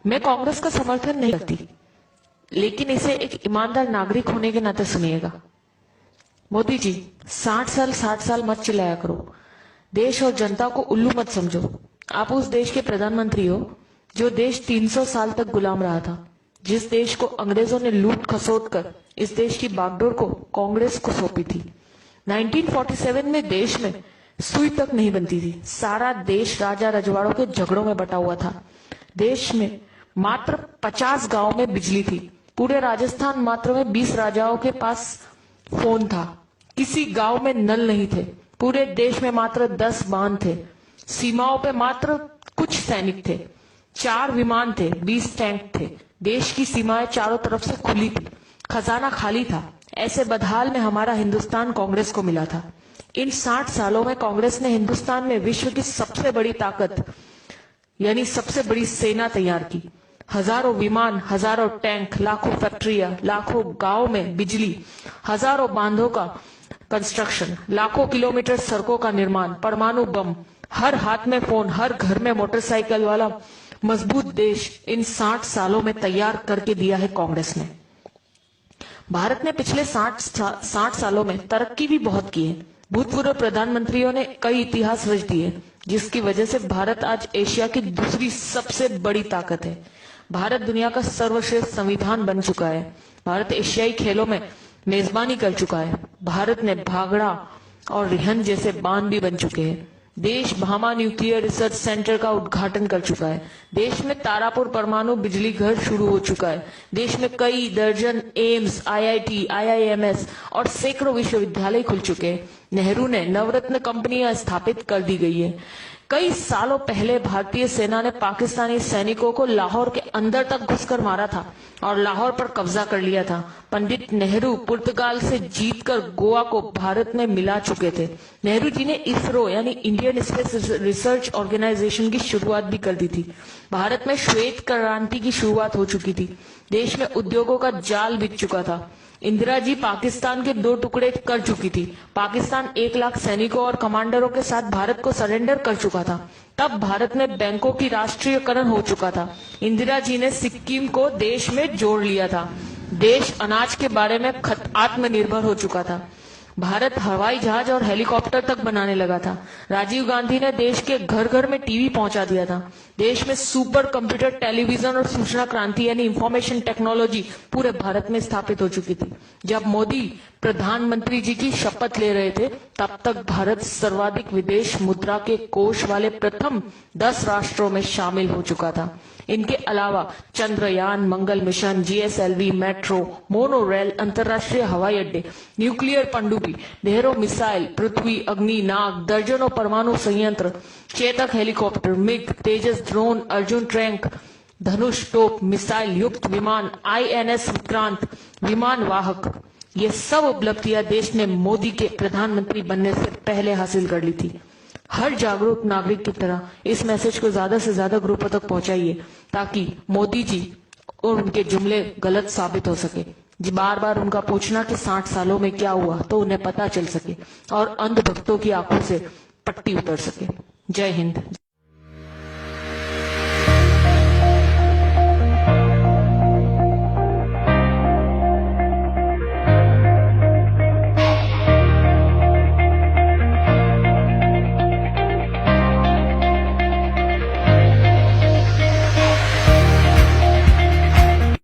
मैं कांग्रेस का समर्थन नहीं करती, लेकिन इसे एक ईमानदार नागरिक होने के नाते सुनिएगा। मोदी जी, 60 साल मत चिल्लाया करो। देश और जनता को उल्लू मत समझो। आप उस देश के प्रधानमंत्री हो जो देश 300 साल तक गुलाम रहा था, जिस देश को अंग्रेजों ने लूट खसोट कर इस देश की बागडोर को कांग्रेस को सौंपी थी। 1947 में देश में सुई तक नहीं बनती थी। सारा देश राजा रजवाड़ों के झगड़ों में बटा हुआ था। देश में मात्र 50 गांव में बिजली थी। पूरे राजस्थान मात्र में 20 राजाओं के पास फोन था। किसी गांव में नल नहीं थे। पूरे देश में मात्र 10 बांध थे। सीमाओं पे मात्र कुछ सैनिक थे। 4 विमान थे, 20 टैंक थे। देश की सीमाएं चारों तरफ से खुली थी। खजाना खाली था। ऐसे बदहाल में हमारा हिंदुस्तान कांग्रेस को मिला था। इन 60 सालों में कांग्रेस ने हिंदुस्तान में विश्व की सबसे बड़ी ताकत यानी सबसे बड़ी सेना तैयार की। हजारों विमान, हजारों टैंक, लाखों फैक्ट्रियां, लाखों गांव में बिजली, हजारों बांधों का कंस्ट्रक्शन, लाखों किलोमीटर सड़कों का निर्माण, परमाणु बम, हर हाथ में फोन, हर घर में मोटरसाइकिल वाला मजबूत देश इन 60 सालों में तैयार करके दिया है कांग्रेस ने। भारत ने पिछले 60 सालों में तरक्की भी बहुत की है। भूतपूर्व प्रधानमंत्रियों ने कई इतिहास रच दिए, जिसकी वजह से भारत आज एशिया की दूसरी सबसे बड़ी ताकत है। भारत दुनिया का सर्वश्रेष्ठ संविधान बन चुका है। भारत एशियाई खेलों में मेजबानी कर चुका है। भारत ने भागड़ा और रिहंद जैसे बांध भी बन चुके हैं। देश भामा न्यूक्लियर रिसर्च सेंटर का उद्घाटन कर चुका है। देश में तारापुर परमाणु बिजली घर शुरू हो चुका है। देश में कई दर्जन एम्स, आईआईटी, आईआईएमएस और सैकड़ों विश्वविद्यालय खुल चुके हैं। नेहरू ने नवरत्न कंपनियां स्थापित कर दी गई है। कई सालों पहले भारतीय सेना ने पाकिस्तानी सैनिकों को लाहौर के अंदर तक घुसकर मारा था और लाहौर पर कब्जा कर लिया था। पंडित नेहरू पुर्तगाल से जीतकर गोवा को भारत में मिला चुके थे। नेहरू जी ने इसरो यानी इंडियन स्पेस रिसर्च ऑर्गेनाइजेशन की शुरुआत भी कर दी थी। भारत में श्वेत क्रांति की शुरुआत हो चुकी थी। देश में उद्योगों का जाल बिछ चुका था। इंदिरा जी पाकिस्तान के 2 टुकड़े कर चुकी थी। पाकिस्तान 1 लाख सैनिकों और कमांडरों के साथ भारत को सरेंडर कर चुका था। तब भारत में बैंकों की राष्ट्रीयकरण हो चुका था। इंदिरा जी ने सिक्किम को देश में जोड़ लिया था। देश अनाज के बारे में आत्मनिर्भर हो चुका था। भारत हवाई जहाज और हेलीकॉप्टर तक बनाने लगा था। राजीव गांधी ने देश के घर घर में टीवी पहुंचा दिया था। देश में सुपर कंप्यूटर, टेलीविजन और सूचना क्रांति यानी इंफॉर्मेशन टेक्नोलॉजी पूरे भारत में स्थापित हो चुकी थी। जब मोदी प्रधानमंत्री जी की शपथ ले रहे थे, तब तक भारत सर्वाधिक विदेश मुद्रा के कोष वाले प्रथम 10 राष्ट्रों में शामिल हो चुका था। इनके अलावा Chandrayaan, Mangal mission, GSLV, metro, monorail, अंतर्राष्ट्रीय हवाई अड्डे, न्यूक्लियर पनडुब्बी, ढेरों मिसाइल, पृथ्वी, अग्नि, नाग, दर्जनों परमाणु संयंत्र, चेतक हेलीकॉप्टर, मिग, तेजस ड्रोन, अर्जुन टैंक, धनुष तोप, मिसाइल युक्त विमान, आईएनएस विक्रांत, विमान वाहक, ये सब उपलब्धियां देश ने मोदी के प्रधानमंत्री बनने से पहले हासिल कर ली थी। हर जागरूक नागरिक की तरह इस मैसेज को ज्यादा से ज्यादा ग्रुपों तक पहुंचाइए, ताकि मोदी जी और उनके जुमले गलत साबित हो सके। जी बार बार उनका पूछना कि 60 सालों में क्या हुआ, तो उन्हें पता चल सके और अंधभक्तों की आंखों से पट्टी उतर सके। जय हिंद।